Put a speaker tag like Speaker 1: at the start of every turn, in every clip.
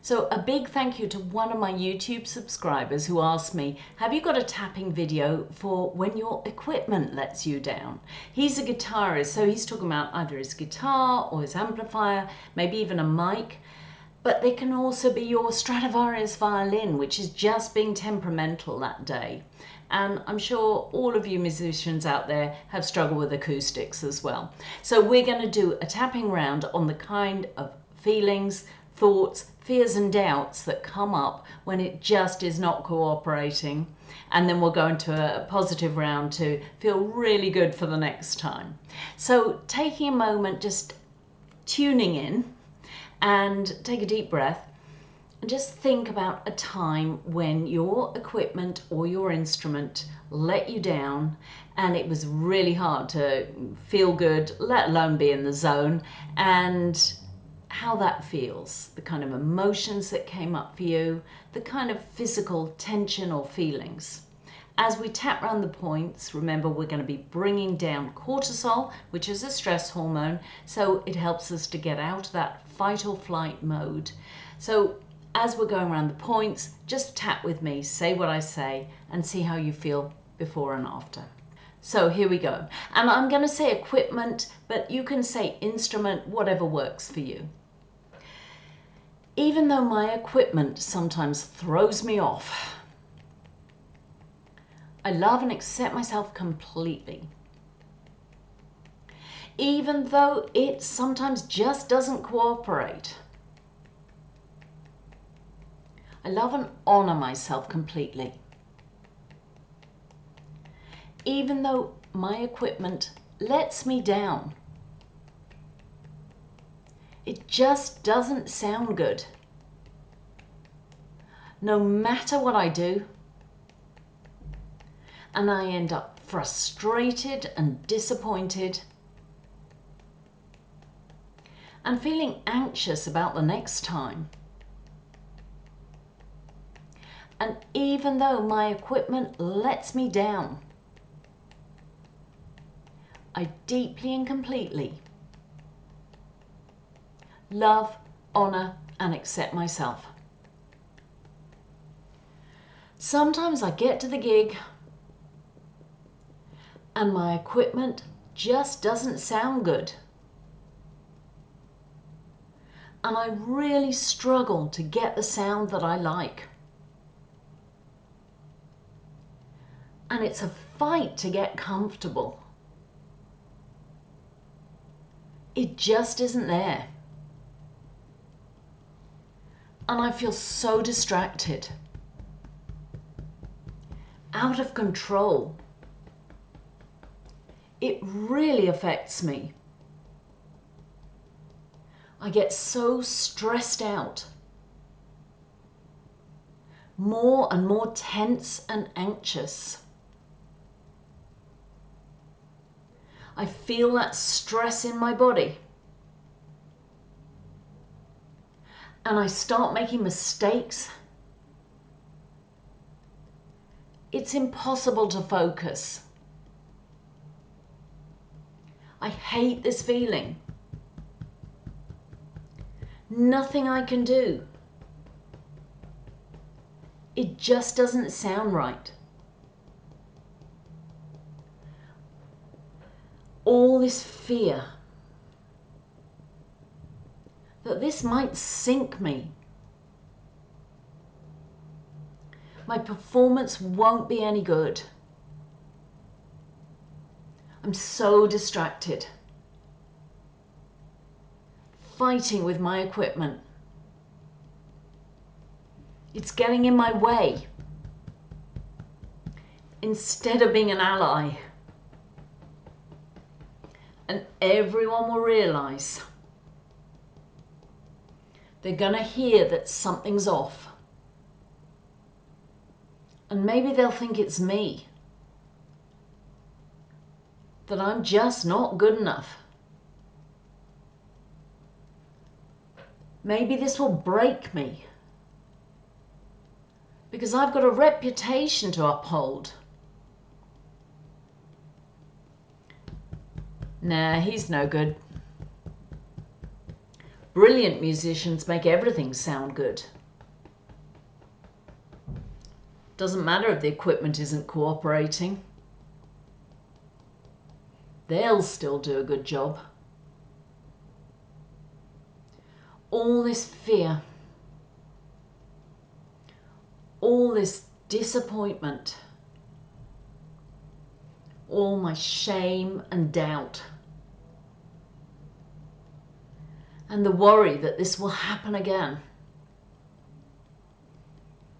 Speaker 1: So a big thank you to one of my YouTube subscribers who asked me, have you got a tapping video for when your equipment lets you down? He's a guitarist, so he's talking about either his guitar or his amplifier, maybe even a mic. But they can also be your Stradivarius violin, which is just being temperamental that day. And I'm sure all of you musicians out there have struggled with acoustics as well. So we're going to do a tapping round on the kind of feelings, thoughts, fears and doubts that come up when it just is not cooperating. And then we'll go into a positive round to feel really good for the next time. So taking a moment, just tuning in and take a deep breath and just think about a time when your equipment or your instrument let you down and it was really hard to feel good, let alone be in the zone, and how that feels, the kind of emotions that came up for you, the kind of physical tension or feelings. As we tap around the points, remember we're going to be bringing down cortisol, which is a stress hormone, so it helps us to get out of that fight or flight mode. So as we're going around the points, just tap with me, say what I say, and see how you feel before and after. So here we go. And I'm going to say equipment, but you can say instrument, whatever works for you. Even though my equipment sometimes throws me off, I love and accept myself completely. Even though it sometimes just doesn't cooperate, I love and honor myself completely. Even though my equipment lets me down, it just doesn't sound good. No matter what I do, and I end up frustrated and disappointed and feeling anxious about the next time. And even though my equipment lets me down, I deeply and completely love, honor, and accept myself. Sometimes I get to the gig and my equipment just doesn't sound good. And I really struggle to get the sound that I like. And it's a fight to get comfortable. It just isn't there. And I feel so distracted, out of control. It really affects me. I get so stressed out, more and more tense and anxious. I feel that stress in my body. And I start making mistakes. It's impossible to focus. I hate this feeling. Nothing I can do. It just doesn't sound right. All this fear that this might sink me. My performance won't be any good. I'm so distracted, fighting with my equipment. It's getting in my way instead of being an ally. And everyone will realize they're going to hear that something's off. And maybe they'll think it's me, that I'm just not good enough. Maybe this will break me because I've got a reputation to uphold. Nah, he's no good. Brilliant musicians make everything sound good. Doesn't matter if the equipment isn't cooperating. They'll still do a good job. All this fear, all this disappointment, all my shame and doubt, and the worry that this will happen again.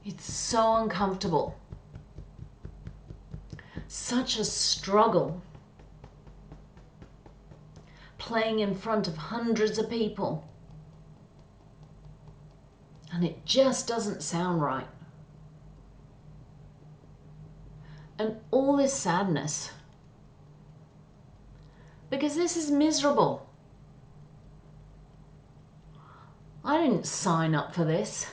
Speaker 1: It's so uncomfortable. Such a struggle. Playing in front of hundreds of people. And it just doesn't sound right. And all this sadness. Because this is miserable. I didn't sign up for this.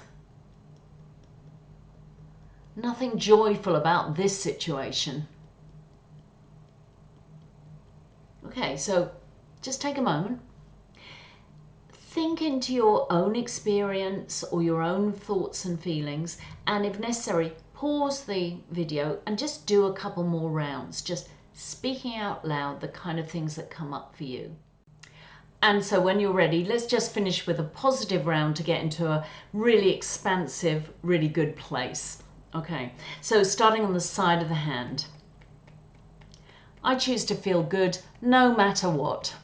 Speaker 1: Nothing joyful about this situation. Okay, so just take a moment. Think into your own experience or your own thoughts and feelings, and if necessary, pause the video and just do a couple more rounds, just speaking out loud the kind of things that come up for you. And so when you're ready, let's just finish with a positive round to get into a really expansive, really good place. Okay, so starting on the side of the hand. I choose to feel good no matter what.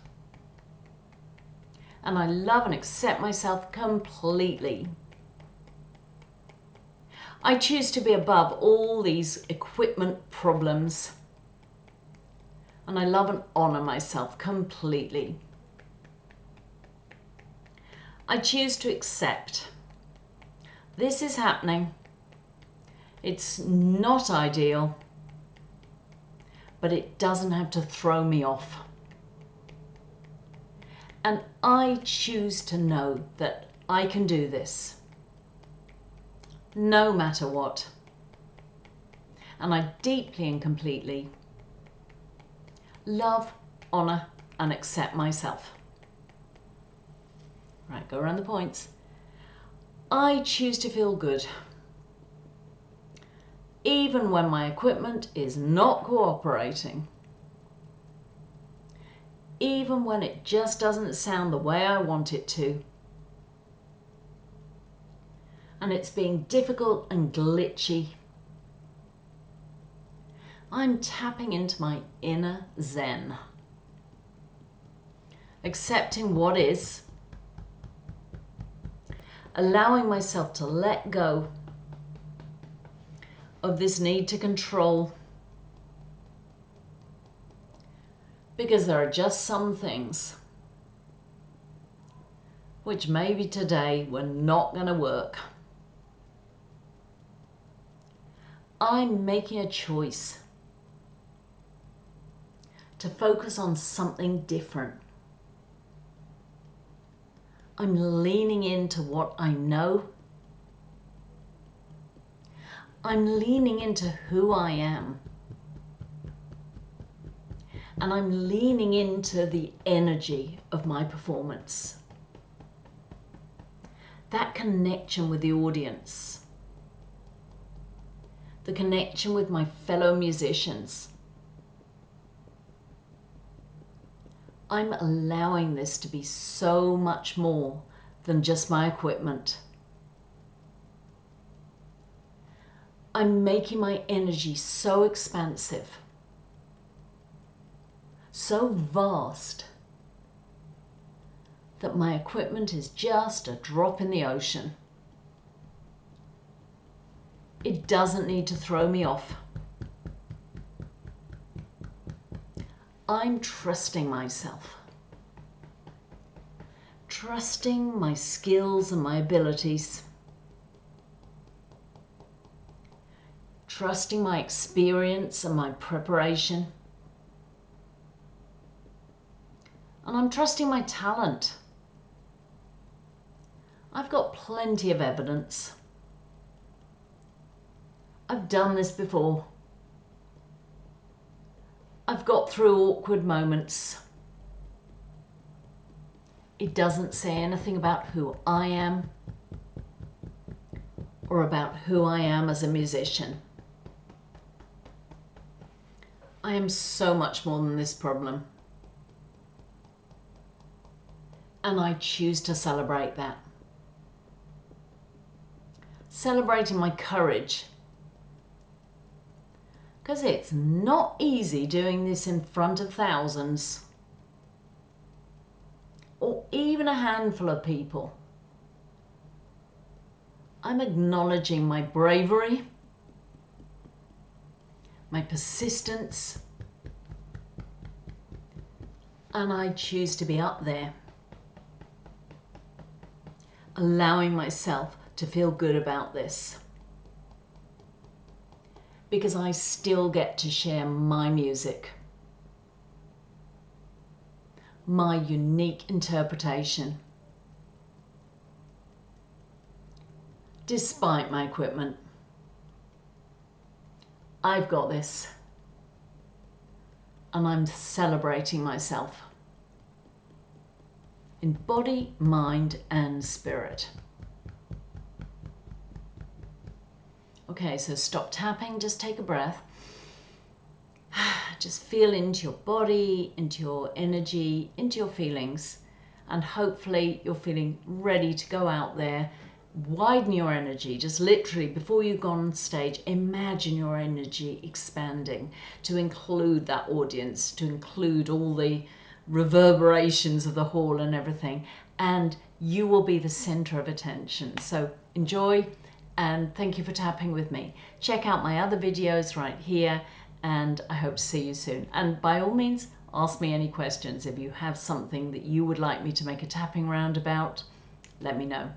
Speaker 1: And I love and accept myself completely. I choose to be above all these equipment problems. And I love and honor myself completely. I choose to accept. This is happening. It's not ideal, but it doesn't have to throw me off. And I choose to know that I can do this, no matter what. And I deeply and completely love, honor, and accept myself. Right, go around the points. I choose to feel good, even when my equipment is not cooperating. Even when it just doesn't sound the way I want it to. And it's being difficult and glitchy. I'm tapping into my inner Zen. Accepting what is. Allowing myself to let go of this need to control. Because there are just some things which maybe today were not going to work. I'm making a choice to focus on something different. I'm leaning into what I know. I'm leaning into who I am. And I'm leaning into the energy of my performance. That connection with the audience. The connection with my fellow musicians. I'm allowing this to be so much more than just my equipment. I'm making my energy so expansive, so vast, that my equipment is just a drop in the ocean. It doesn't need to throw me off. I'm trusting myself. Trusting my skills and my abilities. Trusting my experience and my preparation. And I'm trusting my talent. I've got plenty of evidence. I've done this before. I've got through awkward moments. It doesn't say anything about who I am or about who I am as a musician. I am so much more than this problem. And I choose to celebrate that. Celebrating my courage. Because it's not easy doing this in front of thousands. Or even a handful of people. I'm acknowledging my bravery, my persistence, and I choose to be up there, allowing myself to feel good about this, because I still get to share my music, my unique interpretation, despite my equipment. I've got this, and I'm celebrating myself in body, mind, and spirit. Okay, so stop tapping, just take a breath. Just feel into your body, into your energy, into your feelings, and hopefully you're feeling ready to go out there. Widen your energy, just literally before you go on stage, imagine your energy expanding to include that audience, to include all the reverberations of the hall and everything, and you will be the center of attention. So enjoy, and thank you for tapping with me. Check out my other videos right here, and I hope to see you soon. And by all means, ask me any questions. If you have something that you would like me to make a tapping round about, let me know.